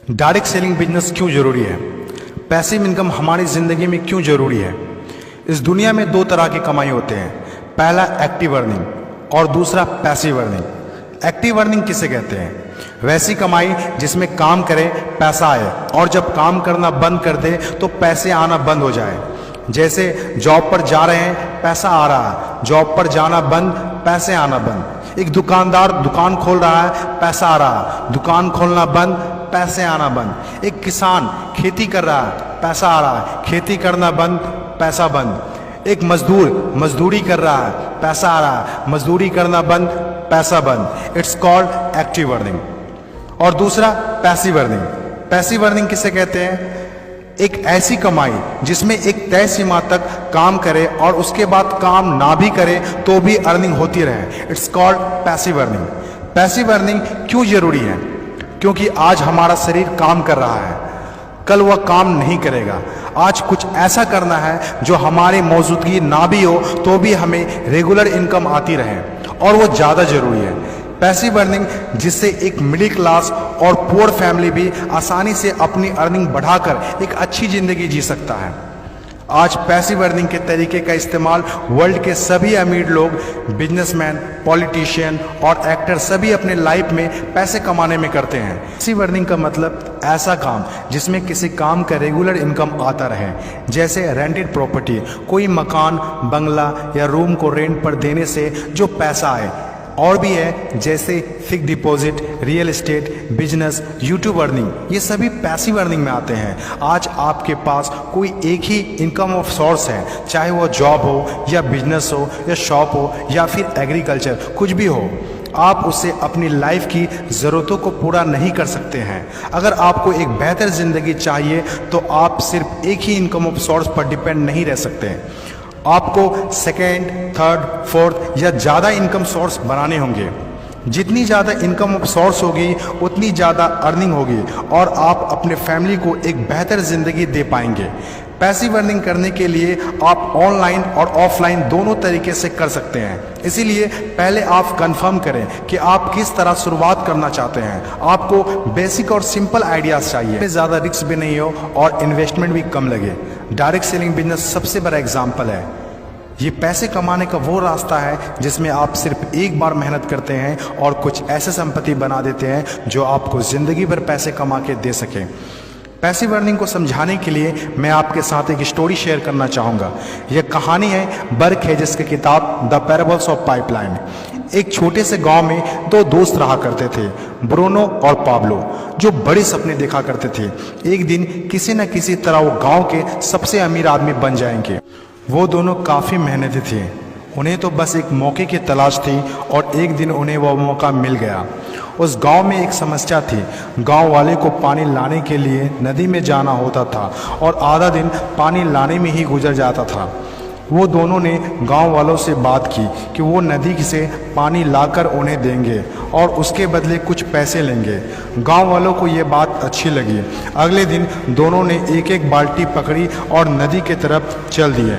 Direct selling business क्यों जरूरी है? पैसिव इनकम हमारी जिंदगी में क्यों जरूरी है? इस दुनिया में दो तरह की कमाई होते हैं, पहला एक्टिव अर्निंग और दूसरा पैसिव अर्निंग। एक्टिव अर्निंग किसे कहते हैं? वैसी कमाई जिसमें काम करें पैसा आए और जब काम करना बंद कर दे तो पैसे आना बंद हो जाए। जैसे जॉब पर जा रहे हैं पैसा आ रहा है, जॉब पर जाना बंद पैसे आना बंद। एक दुकानदार दुकान खोल रहा है पैसा आ रहा है, दुकान खोलना बंद पैसे आना बंद। एक किसान खेती कर रहा है पैसा आ रहा है, खेती करना बंद पैसा बंद। एक मजदूर मजदूरी कर रहा है पैसा आ रहा है, मजदूरी करना बंद पैसा बंद। It's called active earning. और दूसरा पैसिव अर्निंग। पैसिव अर्निंग किसे कहते हैं? एक ऐसी कमाई जिसमें एक तय सीमा तक काम करे और उसके बाद काम ना भी करे तो भी अर्निंग होती रहे। It's called passive earning. Passive earning क्यों जरूरी है? क्योंकि आज हमारा शरीर काम कर रहा है, कल वह काम नहीं करेगा। आज कुछ ऐसा करना है जो हमारी मौजूदगी ना भी हो तो भी हमें रेगुलर इनकम आती रहे, और वो ज़्यादा जरूरी है। पैसिव अर्निंग जिससे एक मिडिल क्लास और पुअर फैमिली भी आसानी से अपनी अर्निंग बढ़ाकर एक अच्छी जिंदगी जी सकता है। आज पैसिव अर्निंग के तरीके का इस्तेमाल वर्ल्ड के सभी अमीर लोग, बिजनेसमैन, पॉलिटिशियन और एक्टर सभी अपने लाइफ में पैसे कमाने में करते हैं। पैसिव अर्निंग का मतलब ऐसा काम जिसमें किसी काम का रेगुलर इनकम आता रहे, जैसे रेंटेड प्रॉपर्टी, कोई मकान, बंगला या रूम को रेंट पर देने से जो पैसा आए। और भी है जैसे fix deposit, real estate, business, YouTube earning, ये सभी पैसिव अर्निंग में आते हैं। आज आपके पास कोई एक ही इनकम ऑफ सोर्स है, चाहे वो जॉब हो या बिजनेस हो या शॉप हो या फिर एग्रीकल्चर, कुछ भी हो। आप उससे अपनी लाइफ की ज़रूरतों को पूरा नहीं कर सकते हैं। अगर आपको एक बेहतर ज़िंदगी चाहिए तो आप सिर्फ एक ही इनकम ऑफ सोर्स पर डिपेंड नहीं रह सकते। आपको सेकेंड, थर्ड, फोर्थ या ज़्यादा इनकम सोर्स बनाने होंगे। जितनी ज़्यादा इनकम ऑफ सोर्स होगी उतनी ज़्यादा अर्निंग होगी और आप अपने फैमिली को एक बेहतर ज़िंदगी दे पाएंगे। पैसिव अर्निंग करने के लिए आप ऑनलाइन और ऑफलाइन दोनों तरीके से कर सकते हैं। इसीलिए पहले आप कंफर्म करें कि आप किस तरह शुरुआत करना चाहते हैं। आपको बेसिक और सिंपल आइडियाज़ चाहिए, ज़्यादा रिस्क भी नहीं हो और इन्वेस्टमेंट भी कम लगे। डायरेक्ट सेलिंग बिजनेस सबसे बड़ा एग्जाम्पल है। ये पैसे कमाने का वो रास्ता है जिसमें आप सिर्फ एक बार मेहनत करते हैं और कुछ ऐसे संपत्ति बना देते हैं जो आपको ज़िंदगी भर पैसे कमा के दे सकें। पैसिव अर्निंग को समझाने के लिए मैं आपके साथ एक स्टोरी शेयर करना चाहूँगा। यह कहानी है बर्क हेजेस की किताब द पैराबल्स ऑफ पाइपलाइन। एक छोटे से गांव में दो दोस्त रहा करते थे, ब्रूनो और पाब्लो, जो बड़े सपने देखा करते थे। एक दिन किसी न किसी तरह वो गांव के सबसे अमीर आदमी बन जाएंगे। वो दोनों काफ़ी मेहनती थे, उन्हें तो बस एक मौके की तलाश थी और एक दिन उन्हें वह मौका मिल गया। उस गांव में एक समस्या थी। गांव वाले को पानी लाने के लिए नदी में जाना होता था और आधा दिन पानी लाने में ही गुजर जाता था। वो दोनों ने गांव वालों से बात की कि वो नदी से पानी लाकर उन्हें देंगे और उसके बदले कुछ पैसे लेंगे। गांव वालों को ये बात अच्छी लगी। अगले दिन दोनों ने एक एक बाल्टी पकड़ी और नदी की तरफ चल दिए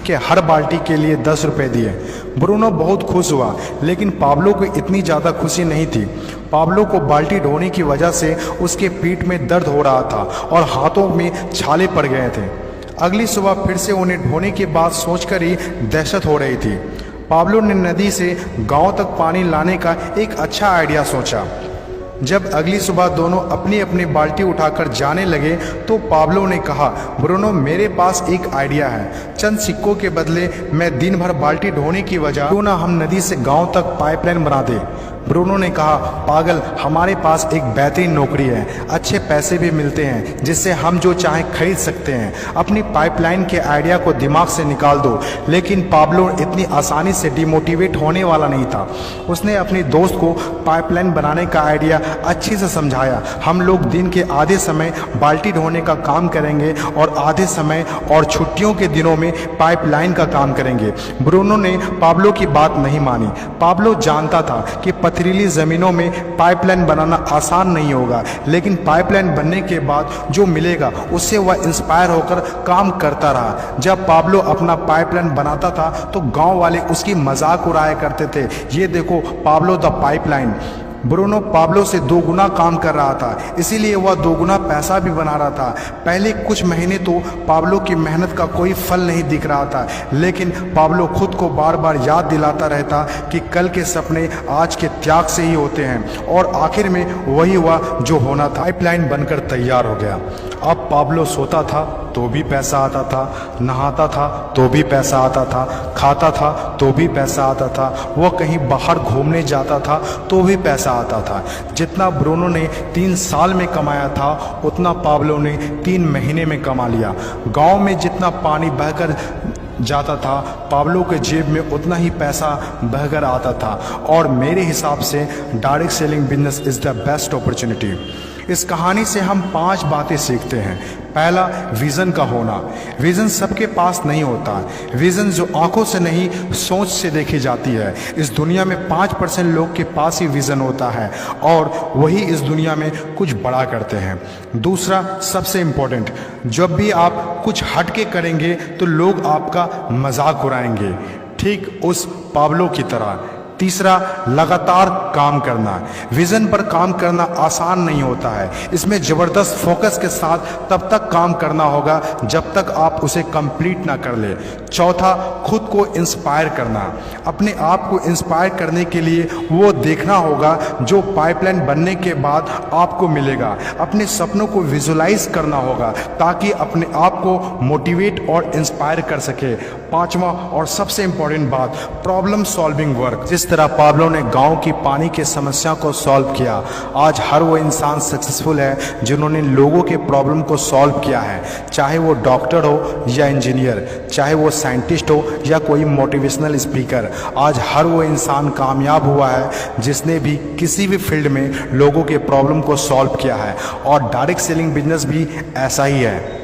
कि हर बाल्टी के लिए 10 रुपये दिए। ब्रूनो बहुत खुश हुआ, लेकिन पाब्लो को इतनी ज़्यादा खुशी नहीं थी। पाब्लो को बाल्टी ढोने की वजह से उसके पीठ में दर्द हो रहा था और हाथों में छाले पड़ गए थे। अगली सुबह फिर से उन्हें ढोने की बात सोचकर ही दहशत हो रही थी। पाब्लो ने नदी से गांव तक पानी लाने का एक अच्छा आइडिया सोचा। जब अगली सुबह दोनों अपनी अपनी बाल्टी उठाकर जाने लगे तो पाब्लो ने कहा, ब्रूनो मेरे पास एक आइडिया है। चंद सिक्कों के बदले मैं दिन भर बाल्टी ढोने की वजह क्यों ना हम नदी से गांव तक पाइपलाइन बना दें। ब्रूनो ने कहा, पागल, हमारे पास एक बेहतरीन नौकरी है, अच्छे पैसे भी मिलते हैं जिससे हम जो चाहें खरीद सकते हैं। अपनी पाइपलाइन के आइडिया को दिमाग से निकाल दो। लेकिन पाब्लो इतनी आसानी से डिमोटिवेट होने वाला नहीं था। उसने अपने दोस्त को पाइपलाइन बनाने का आइडिया अच्छे से समझाया। हम लोग दिन के आधे समय बाल्टी ढोने का काम करेंगे और आधे समय और छुट्टियों के दिनों में पाइपलाइन का काम करेंगे। ब्रूनो ने पाब्लो की बात नहीं मानी। पाब्लो जानता था कि पथरीली ज़मीनों में पाइपलाइन बनाना आसान नहीं होगा, लेकिन पाइपलाइन बनने के बाद जो मिलेगा उससे वह इंस्पायर होकर काम करता रहा। जब पाब्लो अपना पाइपलाइन बनाता था तो गांव वाले उसकी मजाक उड़ाया करते थे, ये देखो Pablo the pipeline. Bruno Pablo से 2 गुना काम कर रहा था, इसीलिए वह 2 गुना पैसा भी बना रहा था। पहले कुछ महीने तो पाब्लो की मेहनत का कोई फल नहीं दिख रहा था, लेकिन पाब्लो खुद को बार बार याद दिलाता रहता कि कल के सपने आज के त्याग से ही होते हैं, और आखिर में वही हुआ जो होना था। पाइपलाइन बनकर तैयार हो गया। अब पाब्लो सोता था तो भी पैसा आता था, नहाता था तो भी पैसा आता था, खाता था तो भी पैसा आता था, वह कहीं बाहर घूमने जाता था तो भी पैसा आता था। जितना ब्रूनो ने 3 साल में कमाया था उतना पाब्लो ने 3 महीने में कमा लिया। गांव में जितना पानी बहकर जाता था, पाब्लो के जेब में उतना ही पैसा बहकर आता था। और मेरे हिसाब से direct selling business is the best opportunity. इस कहानी से हम 5 बातें सीखते हैं। पहला, विज़न का होना। विज़न सबके पास नहीं होता। विज़न जो आंखों से नहीं सोच से देखी जाती है। इस दुनिया में 5% लोग के पास ही विज़न होता है और वही इस दुनिया में कुछ बड़ा करते हैं। दूसरा, सबसे इम्पोर्टेंट, जब भी आप कुछ हट के करेंगे तो लोग आपका मजाक उड़ाएंगे, ठीक उस पाब्लो की तरह। तीसरा, लगातार काम करना। विजन पर काम करना आसान नहीं होता है। इसमें ज़बरदस्त फोकस के साथ तब तक काम करना होगा जब तक आप उसे कंप्लीट ना कर ले। चौथा, खुद को इंस्पायर करना। अपने आप को इंस्पायर करने के लिए वो देखना होगा जो पाइपलाइन बनने के बाद आपको मिलेगा। अपने सपनों को विजुलाइज करना होगा ताकि अपने आप को मोटिवेट और इंस्पायर कर सके। पांचवा और सबसे इंपॉर्टेंट बात, प्रॉब्लम सॉल्विंग वर्क। जिस तरह पाब्लो ने गांव की पानी की समस्या को सॉल्व किया, आज हर वो इंसान सक्सेसफुल है जिन्होंने लोगों के प्रॉब्लम को सॉल्व किया है। चाहे वो डॉक्टर हो या इंजीनियर, चाहे वो साइंटिस्ट हो या कोई मोटिवेशनल स्पीकर, आज हर वो इंसान कामयाब हुआ है जिसने भी किसी भी फील्ड में लोगों के प्रॉब्लम को सॉल्व किया है। और डायरेक्ट सेलिंग बिजनेस भी ऐसा ही है।